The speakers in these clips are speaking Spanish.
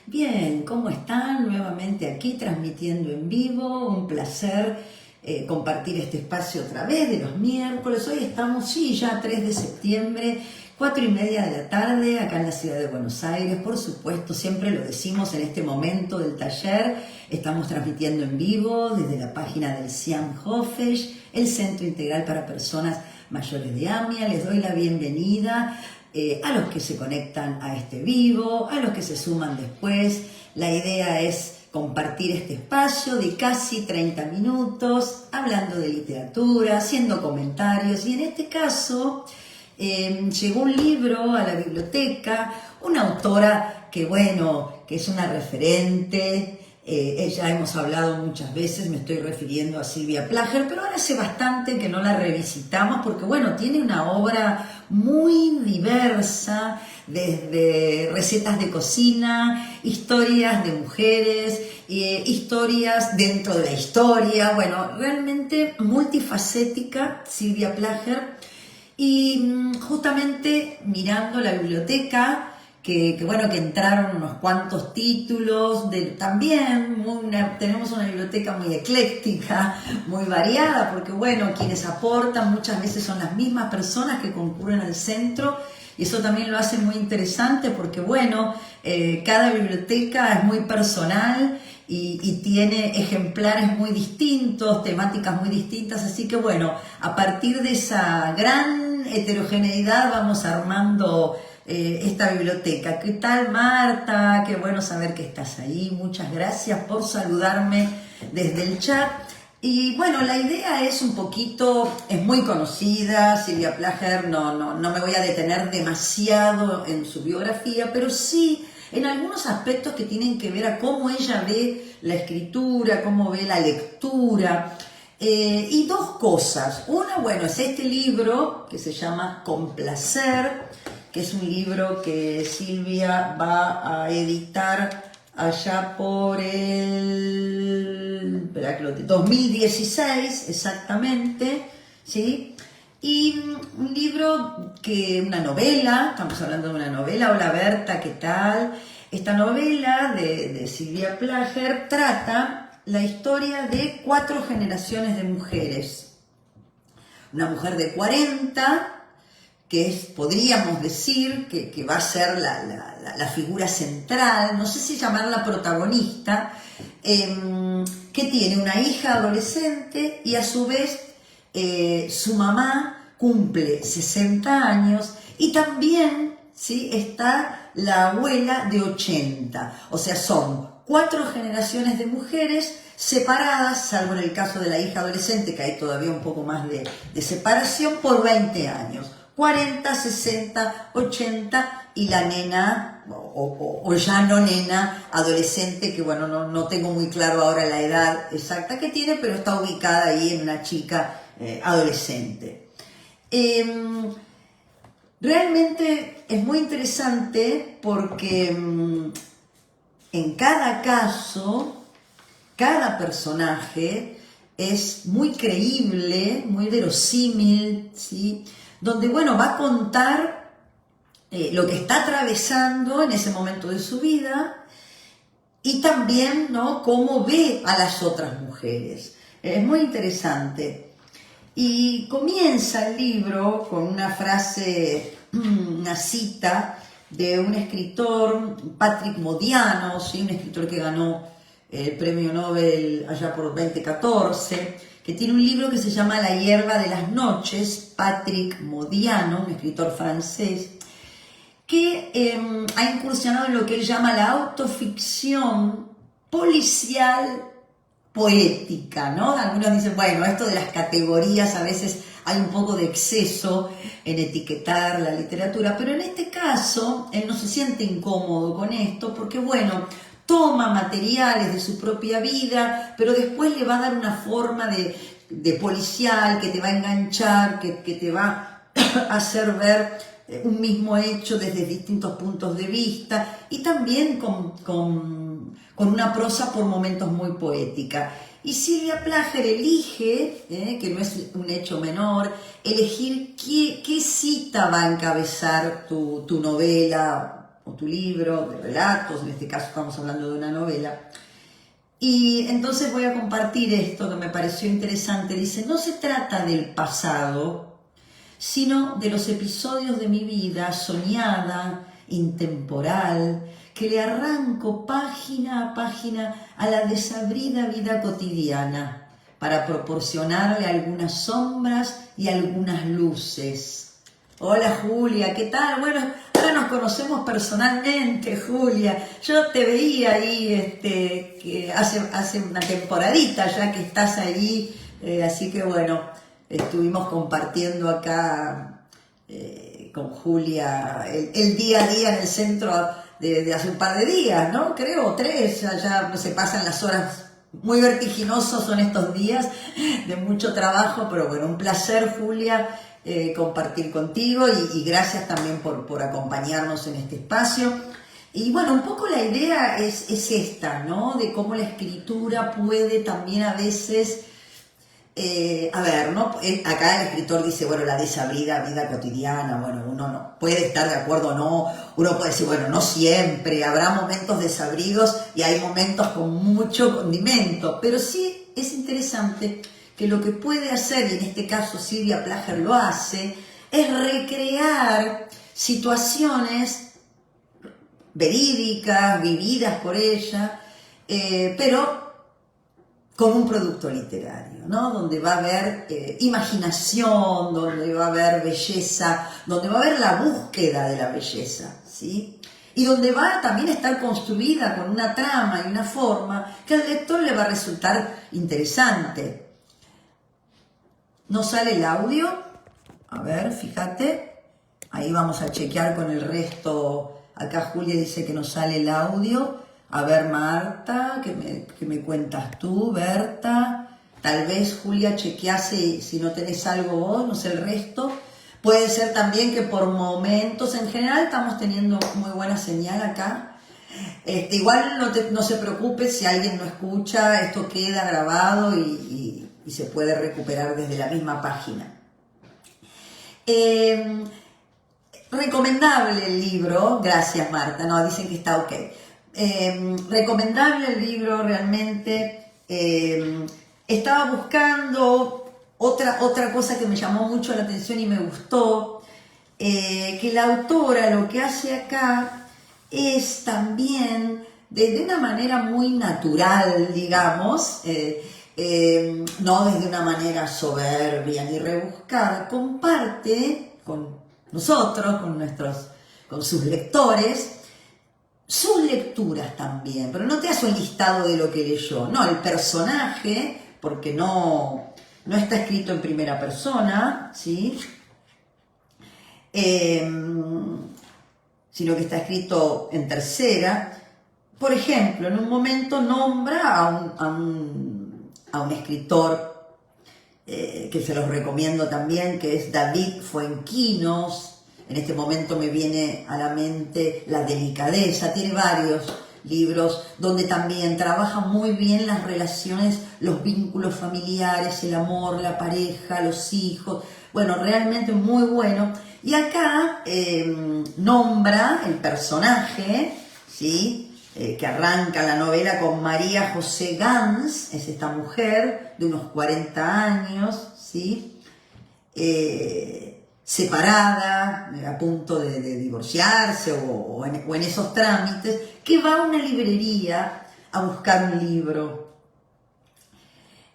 Bien, ¿cómo están? Nuevamente aquí transmitiendo en vivo. Un placer compartir este espacio otra vez de los miércoles. Hoy estamos, sí, ya 3 de septiembre, 4:30 de la tarde, acá en la ciudad de Buenos Aires. Por supuesto, siempre lo decimos en este momento del taller. Estamos transmitiendo en vivo desde la página del CIAM Hofesh, el Centro Integral para Personas Mayores de AMIA. Les doy la bienvenida a los que se conectan a este vivo, a los que se suman después. La idea es compartir este espacio de casi 30 minutos, hablando de literatura, haciendo comentarios, y en este caso llegó un libro a la biblioteca, una autora que es una referente. Ya hemos hablado muchas veces, me estoy refiriendo a Sylvia Plager, pero ahora hace bastante que no la revisitamos porque tiene una obra muy diversa, desde recetas de cocina, historias de mujeres, historias dentro de la historia, realmente multifacética Sylvia Plager. Y justamente mirando la biblioteca, que entraron unos cuantos títulos, tenemos una biblioteca muy ecléctica, muy variada, porque quienes aportan muchas veces son las mismas personas que concurren al centro, y eso también lo hace muy interesante porque cada biblioteca es muy personal y tiene ejemplares muy distintos, temáticas muy distintas, así que a partir de esa gran heterogeneidad vamos armando esta biblioteca. ¿Qué tal, Marta? Qué bueno saber que estás ahí. Muchas gracias por saludarme desde el chat. Y la idea es es muy conocida, Sylvia Plager, no me voy a detener demasiado en su biografía, pero sí en algunos aspectos que tienen que ver a cómo ella ve la escritura, cómo ve la lectura. Y dos cosas. Una, es este libro que se llama Complacer, que es un libro que Silvia va a editar allá por el 2016, exactamente, ¿sí? Y un libro una novela, estamos hablando de una novela. Hola Berta, ¿qué tal? Esta novela de Sylvia Plager trata la historia de 4 generaciones de mujeres. Una mujer de 40, podríamos decir que va a ser la figura central, no sé si llamarla protagonista, que tiene una hija adolescente y a su vez su mamá cumple 60 años y también, ¿sí?, está la abuela de 80, o sea, son 4 generaciones de mujeres separadas, salvo en el caso de la hija adolescente, que hay todavía un poco más de separación, por 20 años. 40, 60, 80 y la nena, o ya no nena, adolescente, que no tengo muy claro ahora la edad exacta que tiene, pero está ubicada ahí en una chica adolescente. Realmente es muy interesante porque en cada caso, cada personaje es muy creíble, muy verosímil, ¿sí?, donde va a contar lo que está atravesando en ese momento de su vida y también cómo ve a las otras mujeres. Es muy interesante. Y comienza el libro con una frase, una cita de un escritor, Patrick Modiano, ¿sí?, un escritor que ganó el premio Nobel allá por 2014, que tiene un libro que se llama La hierba de las noches. Patrick Modiano, un escritor francés, que ha incursionado en lo que él llama la autoficción policial poética, ¿no? Algunos dicen, esto de las categorías, a veces hay un poco de exceso en etiquetar la literatura, pero en este caso él no se siente incómodo con esto porque, toma materiales de su propia vida, pero después le va a dar una forma de policial que te va a enganchar, que te va a hacer ver un mismo hecho desde distintos puntos de vista y también con una prosa por momentos muy poética. Y Sylvia Plager elige, que no es un hecho menor, elegir qué cita va a encabezar tu novela o tu libro de relatos, en este caso estamos hablando de una novela. Y entonces voy a compartir esto que me pareció interesante. Dice, no se trata del pasado, sino de los episodios de mi vida soñada, intemporal, que le arranco página a página a la desabrida vida cotidiana para proporcionarle algunas sombras y algunas luces. Hola Julia, ¿qué tal? Bueno, ahora nos conocemos personalmente, Julia. Yo te veía ahí que hace una temporadita ya que estás ahí, así que bueno, estuvimos compartiendo acá con Julia el día a día en el centro de hace un par de días, ¿no? Creo, 3, ya se pasan las horas. Muy vertiginosos son estos días de mucho trabajo, pero bueno, un placer, Julia, compartir contigo y gracias también por acompañarnos en este espacio. Y bueno, un poco la idea es esta, ¿no? De cómo la escritura puede también a veces, ¿no? Acá el escritor dice, bueno, la desabrida vida cotidiana, bueno, uno no puede estar de acuerdo o no, uno puede decir, bueno, no siempre, habrá momentos desabridos y hay momentos con mucho condimento, pero sí es interesante que lo que puede hacer, y en este caso Silvia Plager lo hace, es recrear situaciones verídicas, vividas por ella, pero con un producto literario, ¿no? Donde va a haber imaginación, donde va a haber belleza, donde va a haber la búsqueda de la belleza, ¿sí? Y donde va a también estar construida con una trama y una forma que al lector le va a resultar interesante. ¿No sale el audio? A ver, fíjate. Ahí vamos a chequear con el resto. Acá Julia dice que no sale el audio. A ver, Marta, ¿qué me cuentas tú? Berta, tal vez Julia chequease si no tenés algo vos, no sé el resto. Puede ser también que por momentos, en general estamos teniendo muy buena señal acá. Igual no se preocupe si alguien no escucha, esto queda grabado y se puede recuperar desde la misma página. Recomendable el libro, gracias Marta, no, dicen que está ok. Recomendable el libro realmente. Estaba buscando otra cosa que me llamó mucho la atención y me gustó, que la autora lo que hace acá es también de una manera muy natural, digamos, no desde una manera soberbia ni rebuscada, comparte con nosotros, con sus lectores, sus lecturas también, pero no te hace un listado de lo que leyó, no, el personaje, porque no está escrito en primera persona, ¿sí? Sino que está escrito en tercera. Por ejemplo, en un momento nombra a un escritor que se los recomiendo también, que es David Fuenquinos. En este momento me viene a la mente La delicadeza, tiene varios libros donde también trabaja muy bien las relaciones, los vínculos familiares, el amor, la pareja, los hijos, bueno, realmente muy bueno. Y acá nombra el personaje, ¿sí? Que arranca la novela con María José Gans, es esta mujer de unos 40 años, ¿sí? Separada, a punto de divorciarse o en esos trámites, que va a una librería a buscar un libro.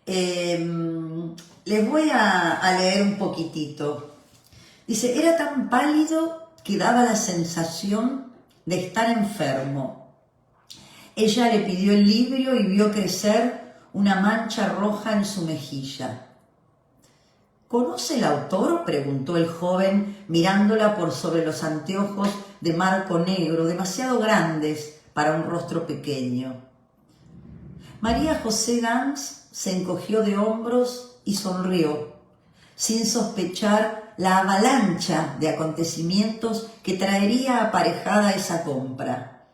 Les voy a leer un poquitito. Dice, era tan pálido que daba la sensación de estar enfermo. Ella le pidió el libro y vio crecer una mancha roja en su mejilla. ¿Conoce el autor?, preguntó el joven, mirándola por sobre los anteojos de marco negro, demasiado grandes para un rostro pequeño. María José Gans se encogió de hombros y sonrió, sin sospechar la avalancha de acontecimientos que traería aparejada esa compra.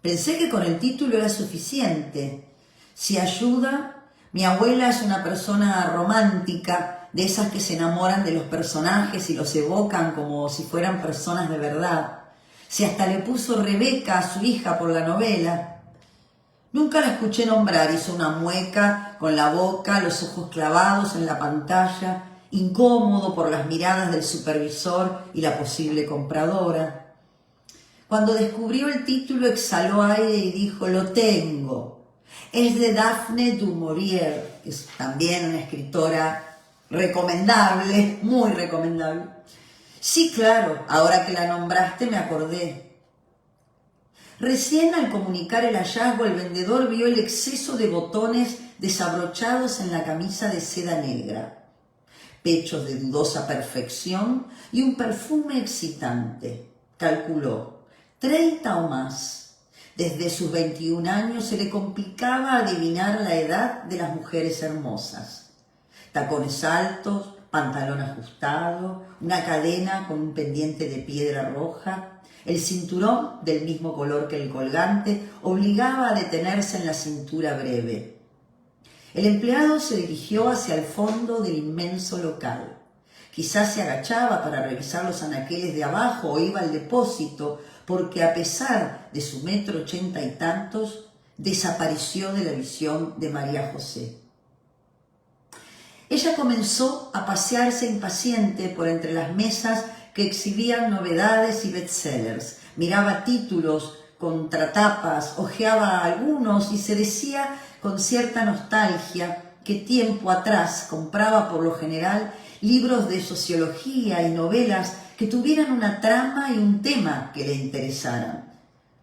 Pensé que con el título era suficiente. Si ayuda, mi abuela es una persona romántica, de esas que se enamoran de los personajes y los evocan como si fueran personas de verdad. si hasta le puso Rebeca a su hija por la novela. Nunca la escuché nombrar, hizo una mueca con la boca, los ojos clavados en la pantalla, incómodo por las miradas del supervisor y la posible compradora. Cuando descubrió el título exhaló aire y dijo: lo tengo. Es de Daphne du Maurier, que es también una escritora recomendable, muy recomendable. Sí, claro, ahora que la nombraste me acordé. Recién al comunicar el hallazgo, el vendedor vio el exceso de botones desabrochados en la camisa de seda negra, pechos de dudosa perfección y un perfume excitante. Calculó, 30 o más. Desde sus 21 años se le complicaba adivinar la edad de las mujeres hermosas. Tacones altos, pantalón ajustado, una cadena con un pendiente de piedra roja, el cinturón del mismo color que el colgante obligaba a detenerse en la cintura breve. El empleado se dirigió hacia el fondo del inmenso local. Quizás se agachaba para revisar los anaqueles de abajo o iba al depósito, porque a pesar de su 1,80 y tantos, desapareció de la visión de María José. Ella comenzó a pasearse impaciente por entre las mesas que exhibían novedades y bestsellers. Miraba títulos, contratapas, hojeaba algunos y se decía con cierta nostalgia que tiempo atrás compraba por lo general libros de sociología y novelas que tuvieran una trama y un tema que le interesaran.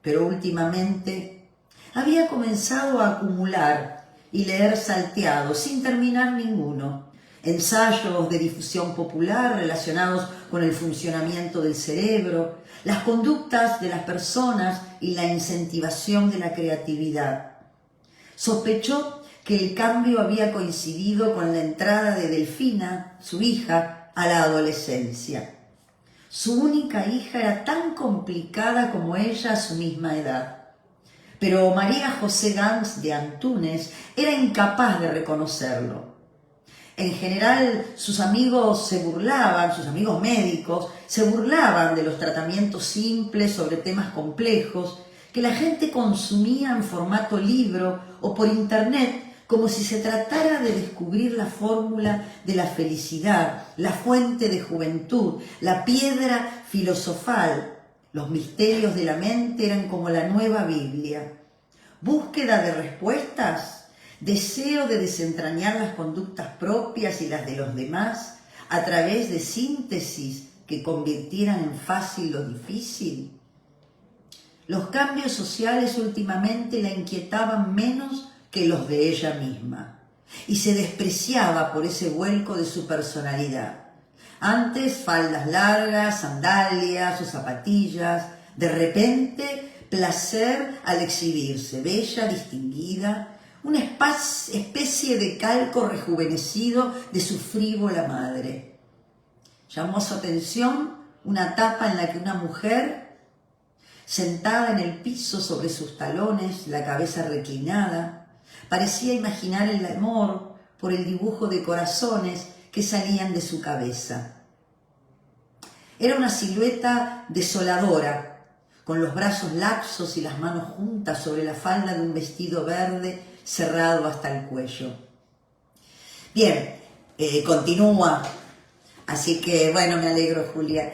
Pero últimamente había comenzado a acumular y leer salteado, sin terminar ninguno, ensayos de difusión popular relacionados con el funcionamiento del cerebro, las conductas de las personas y la incentivación de la creatividad. Sospechó que el cambio había coincidido con la entrada de Delfina, su hija, a la adolescencia. Su única hija era tan complicada como ella a su misma edad. Pero María José Gans de Antúnez era incapaz de reconocerlo. En general, sus amigos médicos, se burlaban de los tratamientos simples sobre temas complejos que la gente consumía en formato libro o por internet, como si se tratara de descubrir la fórmula de la felicidad, la fuente de juventud, la piedra filosofal. Los misterios de la mente eran como la nueva Biblia. Búsqueda de respuestas, deseo de desentrañar las conductas propias y las de los demás a través de síntesis que convirtieran en fácil lo difícil. Los cambios sociales últimamente la inquietaban menos que los de ella misma, y se despreciaba por ese vuelco de su personalidad. Antes faldas largas, sandalias o zapatillas, de repente placer al exhibirse, bella, distinguida, una especie de calco rejuvenecido de su frívola madre. Llamó su atención una tapa en la que una mujer, sentada en el piso sobre sus talones, la cabeza reclinada, parecía imaginar el amor por el dibujo de corazones que salían de su cabeza. Era una silueta desoladora, con los brazos laxos y las manos juntas sobre la falda de un vestido verde cerrado hasta el cuello. Bien, continúa, así que bueno, me alegro, Julia.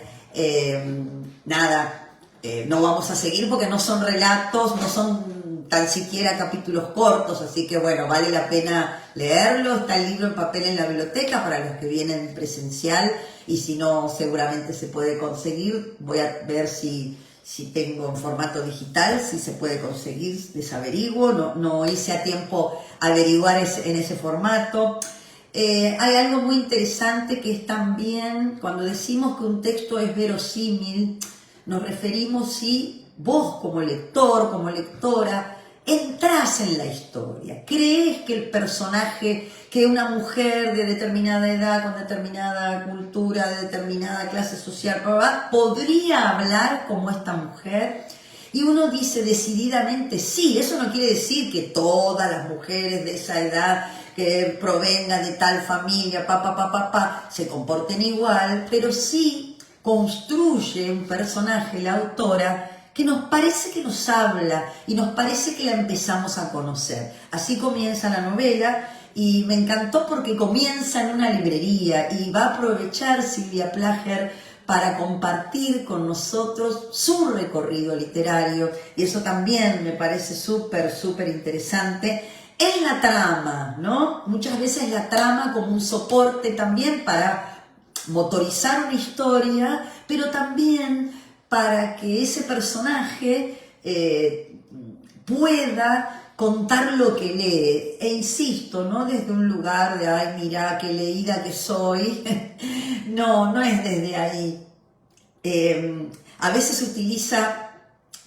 No vamos a seguir porque no son relatos, no son tan siquiera capítulos cortos, así que bueno, vale la pena leerlo. Está el libro en papel en la biblioteca para los que vienen presencial, y si no, seguramente se puede conseguir. Voy a ver si tengo en formato digital, si se puede conseguir, les averiguo. No hice a tiempo averiguar en ese formato. Hay algo muy interesante que es también, cuando decimos que un texto es verosímil, nos referimos si vos como lector, como lectora, entrás en la historia, crees que el personaje, que una mujer de determinada edad, con determinada cultura, de determinada clase social, podría hablar como esta mujer. Y uno dice decididamente sí. Eso no quiere decir que todas las mujeres de esa edad que provengan de tal familia, se comporten igual, pero sí, construye un personaje, la autora, que nos parece que nos habla y nos parece que la empezamos a conocer. Así comienza la novela y me encantó porque comienza en una librería y va a aprovechar Silvia Plager para compartir con nosotros su recorrido literario, y eso también me parece súper interesante. En la trama, ¿no? Muchas veces la trama como un soporte también para motorizar una historia, pero también para que ese personaje pueda contar lo que lee. E insisto, no desde un lugar de, ay, mira, qué leída que soy. No es desde ahí. A veces se utiliza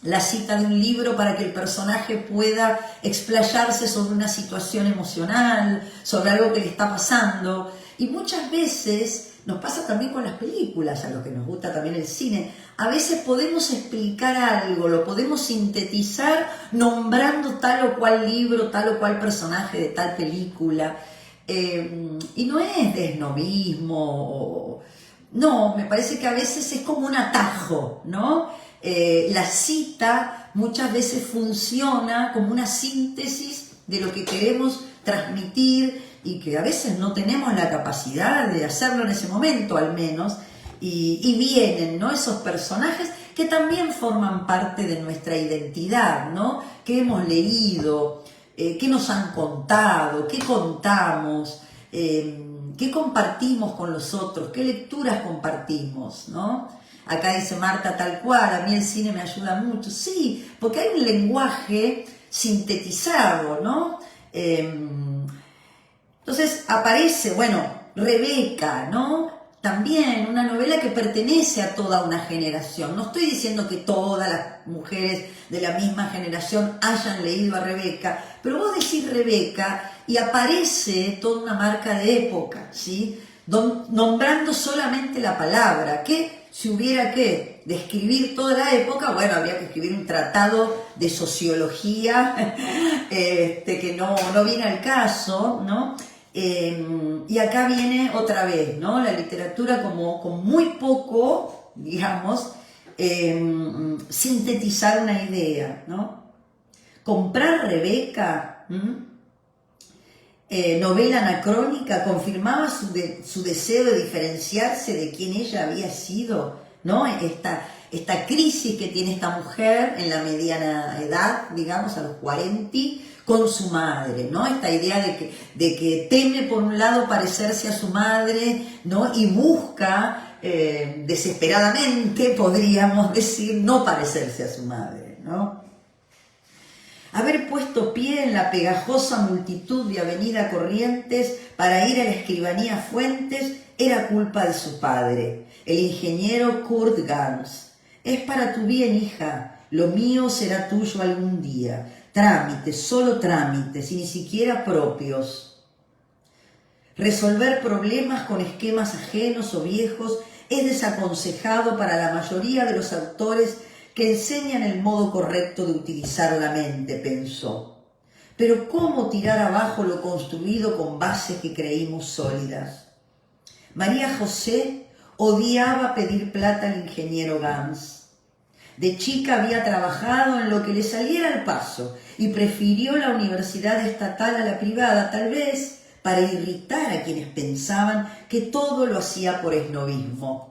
la cita de un libro para que el personaje pueda explayarse sobre una situación emocional, sobre algo que le está pasando. Y muchas veces nos pasa también con las películas, a los que nos gusta también el cine. A veces podemos explicar algo, lo podemos sintetizar nombrando tal o cual libro, tal o cual personaje de tal película. Y no es de esnobismo. No, me parece que a veces es como un atajo, ¿no? La cita muchas veces funciona como una síntesis de lo que queremos transmitir y que a veces no tenemos la capacidad de hacerlo en ese momento al menos, y vienen, ¿no?, esos personajes que también forman parte de nuestra identidad, ¿no?, que hemos leído, que nos han contado, que contamos, qué compartimos con los otros, qué lecturas compartimos, ¿no? Acá dice Marta, tal cual, a mí el cine me ayuda mucho. Sí, porque hay un lenguaje sintetizado, ¿no? Entonces aparece, bueno, Rebeca, ¿no? También una novela que pertenece a toda una generación. No estoy diciendo que todas las mujeres de la misma generación hayan leído a Rebeca, pero vos decís Rebeca y aparece toda una marca de época, ¿sí? Nombrando solamente la palabra, que si hubiera que describir toda la época, bueno, habría que escribir un tratado de sociología que no viene al caso, ¿no? Y acá viene otra vez, ¿no?, la literatura como con muy poco, digamos, sintetizar una idea, ¿no? Comprar Rebeca, novela anacrónica, confirmaba su deseo de diferenciarse de quien ella había sido, ¿no? Esta crisis que tiene esta mujer en la mediana edad, digamos, a los 40, con su madre, ¿no? Esta idea de que teme por un lado parecerse a su madre, ¿no?, y busca desesperadamente, podríamos decir, no parecerse a su madre, ¿no? Haber puesto pie en la pegajosa multitud de Avenida Corrientes para ir a la escribanía Fuentes era culpa de su padre, el ingeniero Kurt Gans. Es para tu bien, hija, lo mío será tuyo algún día. Trámites, solo trámites, y ni siquiera propios. Resolver problemas con esquemas ajenos o viejos es desaconsejado para la mayoría de los autores que enseñan el modo correcto de utilizar la mente, pensó. Pero ¿cómo tirar abajo lo construido con bases que creímos sólidas? María José odiaba pedir plata al ingeniero Gans. De chica había trabajado en lo que le saliera al paso y prefirió la universidad estatal a la privada, tal vez para irritar a quienes pensaban que todo lo hacía por esnobismo.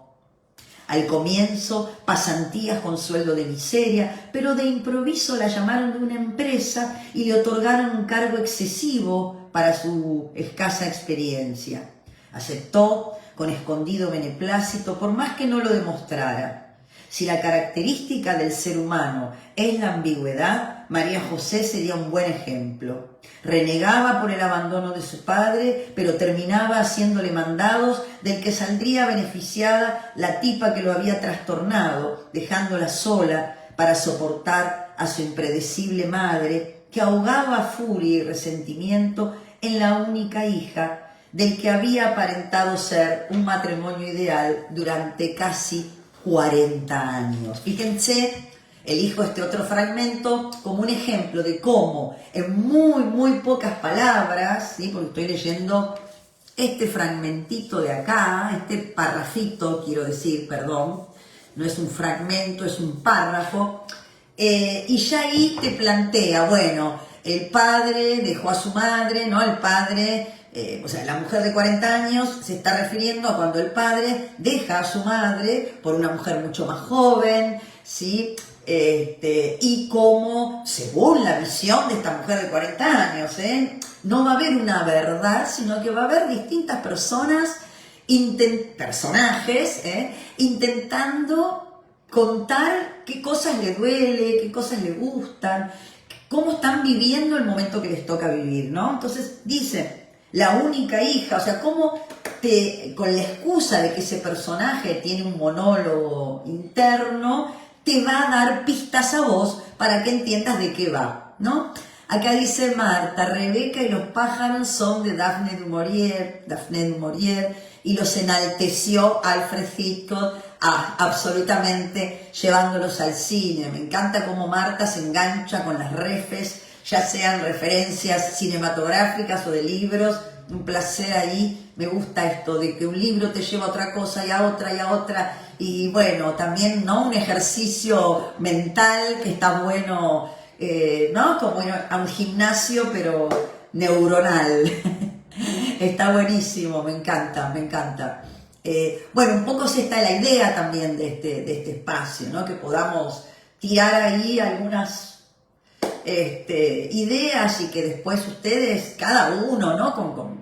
Al comienzo, pasantías con sueldo de miseria, pero de improviso la llamaron de una empresa y le otorgaron un cargo excesivo para su escasa experiencia. Aceptó con escondido beneplácito, por más que no lo demostrara. Si la característica del ser humano es la ambigüedad, María José sería un buen ejemplo. Renegaba por el abandono de su padre, pero terminaba haciéndole mandados del que saldría beneficiada la tipa que lo había trastornado, dejándola sola para soportar a su impredecible madre, que ahogaba furia y resentimiento en la única hija del que había aparentado ser un matrimonio ideal durante casi 40 años. Fíjense, elijo este otro fragmento como un ejemplo de cómo en muy pocas palabras, ¿sí?, porque estoy leyendo este fragmentito de acá, este parrafito, quiero decir, perdón, no es un fragmento, es un párrafo, y ya ahí te plantea, bueno, el padre dejó a su madre, ¿no? El padre, o sea, la mujer de 40 años se está refiriendo a cuando el padre deja a su madre por una mujer mucho más joven, ¿sí? Y cómo, según la visión de esta mujer de 40 años, no va a haber una verdad, sino que va a haber distintas personas, personajes, intentando contar qué cosas le duele, qué cosas le gustan, cómo están viviendo el momento que les toca vivir, ¿no? Entonces dice, la única hija, o sea, cómo con la excusa de que ese personaje tiene un monólogo interno, te va a dar pistas a vos para que entiendas de qué va, ¿no? Acá dice Marta, Rebeca y los pájaros son de Daphne du Maurier, y los enalteció Alfred Hitchcock, absolutamente llevándolos al cine. Me encanta cómo Marta se engancha con las refes, ya sean referencias cinematográficas o de libros. Un placer ahí, me gusta esto de que un libro te lleva a otra cosa y a otra y a otra, y bueno, también, ¿no? Un ejercicio mental que está bueno, ¿no? Como ir a un gimnasio, pero neuronal. Está buenísimo, me encanta, me encanta. Bueno, un poco sí está la idea también de este espacio, ¿no? Que podamos tirar ahí algunas ideas y que después ustedes, cada uno, ¿no?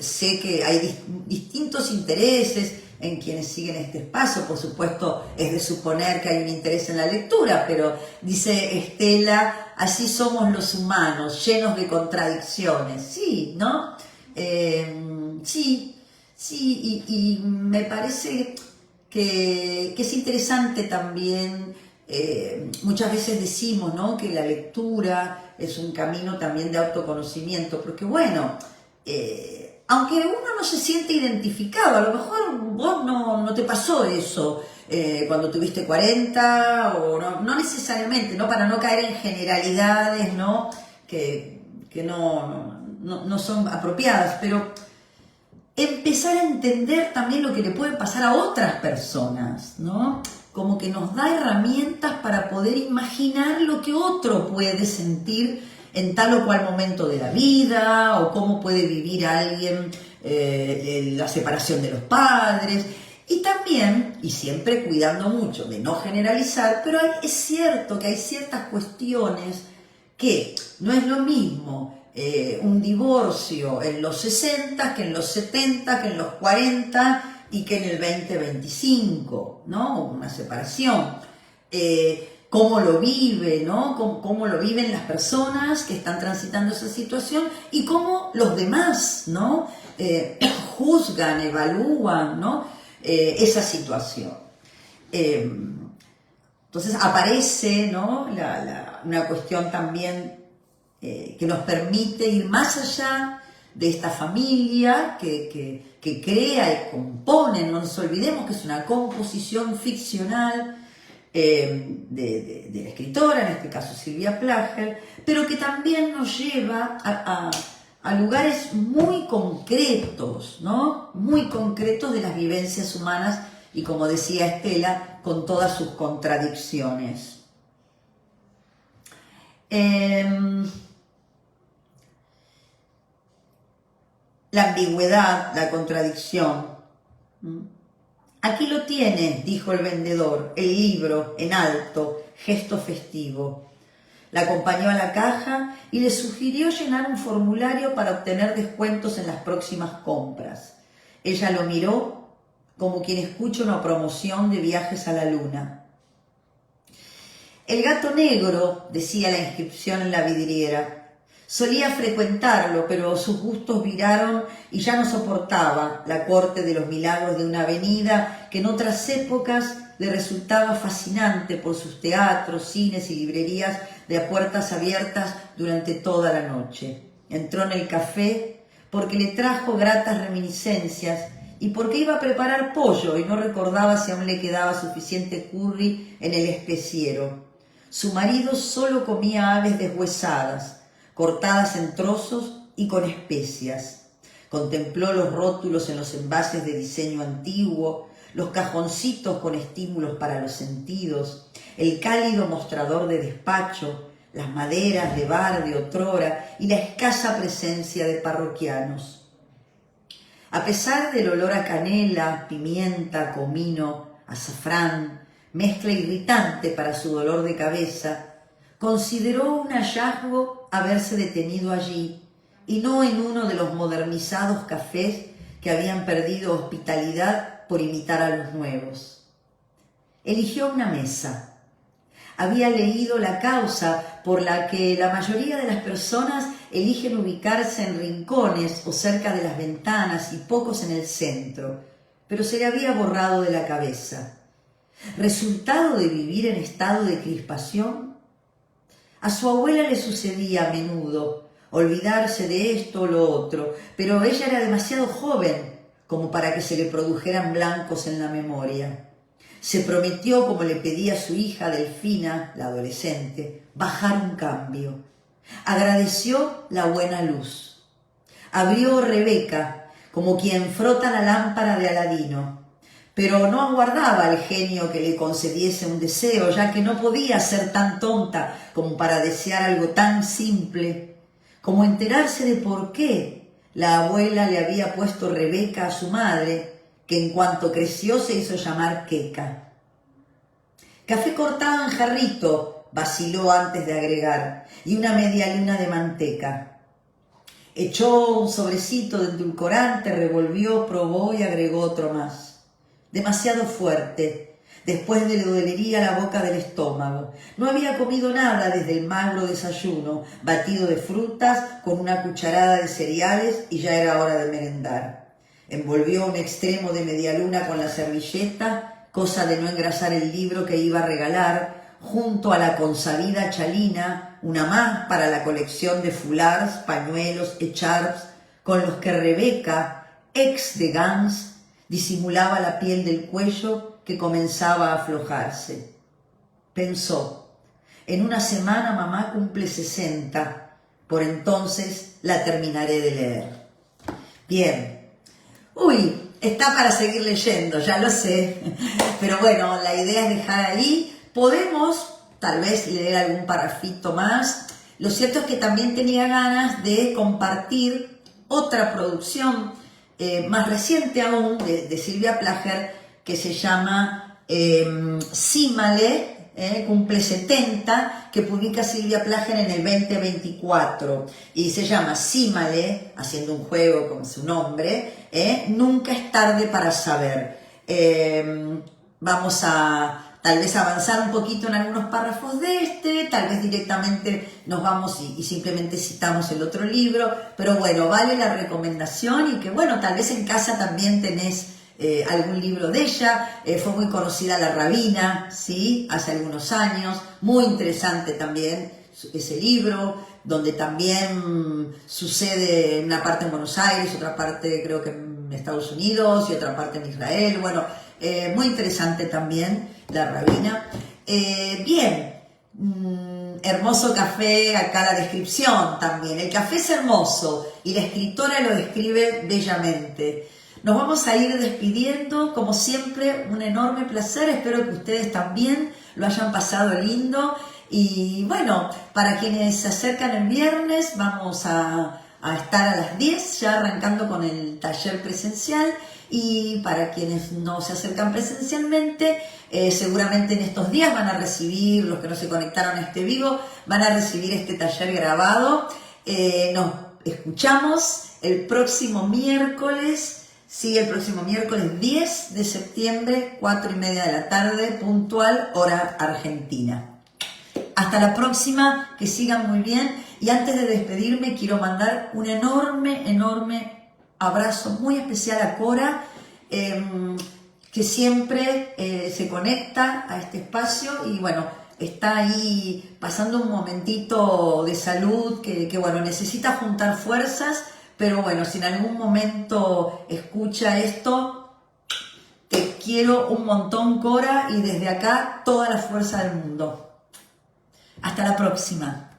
Sé que hay distintos intereses en quienes siguen este espacio, por supuesto es de suponer que hay un interés en la lectura, pero dice Estela, así somos los humanos, llenos de contradicciones, sí, ¿no? Sí, y me parece que es interesante también, muchas veces decimos, ¿no? Que la lectura es un camino también de autoconocimiento, porque bueno, aunque uno no se siente identificado, a lo mejor vos no te pasó eso cuando tuviste 40, o no necesariamente, ¿no? Para no caer en generalidades, ¿no? Que no son apropiadas, pero empezar a entender también lo que le puede pasar a otras personas, ¿no? Como que nos da herramientas para poder imaginar lo que otro puede sentir en tal o cual momento de la vida, o cómo puede vivir alguien la separación de los padres. Y también, y siempre cuidando mucho de no generalizar, pero es cierto que hay ciertas cuestiones que no es lo mismo un divorcio en los 60 que en los 70, que en los 40 y que en el 2025, ¿no? Una separación. Cómo lo vive, ¿no? Cómo lo viven las personas que están transitando esa situación y cómo los demás, ¿no? Juzgan, evalúan, ¿no? Esa situación. Entonces aparece, ¿no? Una cuestión también que nos permite ir más allá de esta familia que crea y compone. No nos olvidemos que es una composición ficcional de la escritora, en este caso Sylvia Plath, pero que también nos lleva a lugares muy concretos, ¿no? Muy concretos de las vivencias humanas y, como decía Estela, con todas sus contradicciones. La ambigüedad, la contradicción. Aquí lo tiene, dijo el vendedor, el libro en alto, gesto festivo. La acompañó a la caja y le sugirió llenar un formulario para obtener descuentos en las próximas compras. Ella lo miró como quien escucha una promoción de viajes a la luna. El gato negro, decía la inscripción en la vidriera. Solía frecuentarlo, pero sus gustos viraron y ya no soportaba la corte de los milagros de una avenida que en otras épocas le resultaba fascinante por sus teatros, cines y librerías de puertas abiertas durante toda la noche. Entró en el café porque le trajo gratas reminiscencias y porque iba a preparar pollo y no recordaba si aún le quedaba suficiente curry en el especiero. Su marido solo comía aves deshuesadas, cortadas en trozos y con especias. Contempló los rótulos en los envases de diseño antiguo, los cajoncitos con estímulos para los sentidos, el cálido mostrador de despacho, las maderas de bar de otrora y la escasa presencia de parroquianos. A pesar del olor a canela, pimienta, comino, azafrán, mezcla irritante para su dolor de cabeza, consideró un hallazgo haberse detenido allí y no en uno de los modernizados cafés que habían perdido hospitalidad por imitar a los nuevos. Eligió una mesa. Había leído la causa por la que la mayoría de las personas eligen ubicarse en rincones o cerca de las ventanas y pocos en el centro, pero se le había borrado de la cabeza. ¿Resultado de vivir en estado de crispación? A su abuela le sucedía a menudo olvidarse de esto o lo otro, pero ella era demasiado joven como para que se le produjeran blancos en la memoria. Se prometió, como le pedía a su hija Delfina, la adolescente, bajar un cambio. Agradeció la buena luz. Abrió Rebeca, como quien frota la lámpara de Aladino, pero no aguardaba al genio que le concediese un deseo, ya que no podía ser tan tonta como para desear algo tan simple, como enterarse de por qué la abuela le había puesto Rebeca a su madre, que en cuanto creció se hizo llamar Queca. Café cortado en jarrito, vaciló antes de agregar, y una media luna de manteca. Echó un sobrecito de endulcorante, revolvió, probó y agregó otro más. Demasiado fuerte. Después le dolería la boca del estómago. No había comido nada desde el magro desayuno, batido de frutas con una cucharada de cereales y ya era hora de merendar. Envolvió un extremo de media luna con la servilleta, cosa de no engrasar el libro que iba a regalar, junto a la consabida chalina, una más para la colección de foulards, pañuelos, echarps, con los que Rebeca, ex de Gans, disimulaba la piel del cuello que comenzaba a aflojarse. Pensó, en una semana mamá cumple 60, por entonces la terminaré de leer. Bien. Uy, está para seguir leyendo, ya lo sé, pero bueno, la idea es dejar ahí. Podemos tal vez leer algún parrafito más. Lo cierto es que también tenía ganas de compartir otra producción más reciente aún de Silvia Plager, que se llama Símale, cumple 70, que publica Silvia Plager en el 2024 y se llama Símale, haciendo un juego con su nombre, Nunca es tarde para saber. Vamos a tal vez avanzar un poquito en algunos párrafos de tal vez directamente nos vamos y simplemente citamos el otro libro, pero bueno, vale la recomendación y que bueno, tal vez en casa también tenés algún libro de ella. Fue muy conocida La Rabina, ¿sí? Hace algunos años, muy interesante también ese libro, donde también sucede una parte en Buenos Aires, otra parte creo que en Estados Unidos y otra parte en Israel. Bueno, muy interesante también La Rabina. Bien, hermoso café, acá la descripción también. El café es hermoso y la escritora lo describe bellamente. Nos vamos a ir despidiendo, como siempre, un enorme placer, espero que ustedes también lo hayan pasado lindo y bueno, para quienes se acercan el viernes vamos a estar a las 10 ya arrancando con el taller presencial y para quienes no se acercan presencialmente, seguramente en estos días van a recibir, los que no se conectaron a este vivo, van a recibir este taller grabado. Nos escuchamos el próximo miércoles. Sí, el próximo miércoles 10 de septiembre, 4:30 de la tarde, puntual, hora argentina. Hasta la próxima, que sigan muy bien. Y antes de despedirme, quiero mandar un enorme abrazo muy especial a Cora, que siempre se conecta a este espacio y bueno, está ahí pasando un momentito de salud que bueno, necesita juntar fuerzas. Pero bueno, si en algún momento escucha esto, te quiero un montón, Cora, y desde acá toda la fuerza del mundo. Hasta la próxima.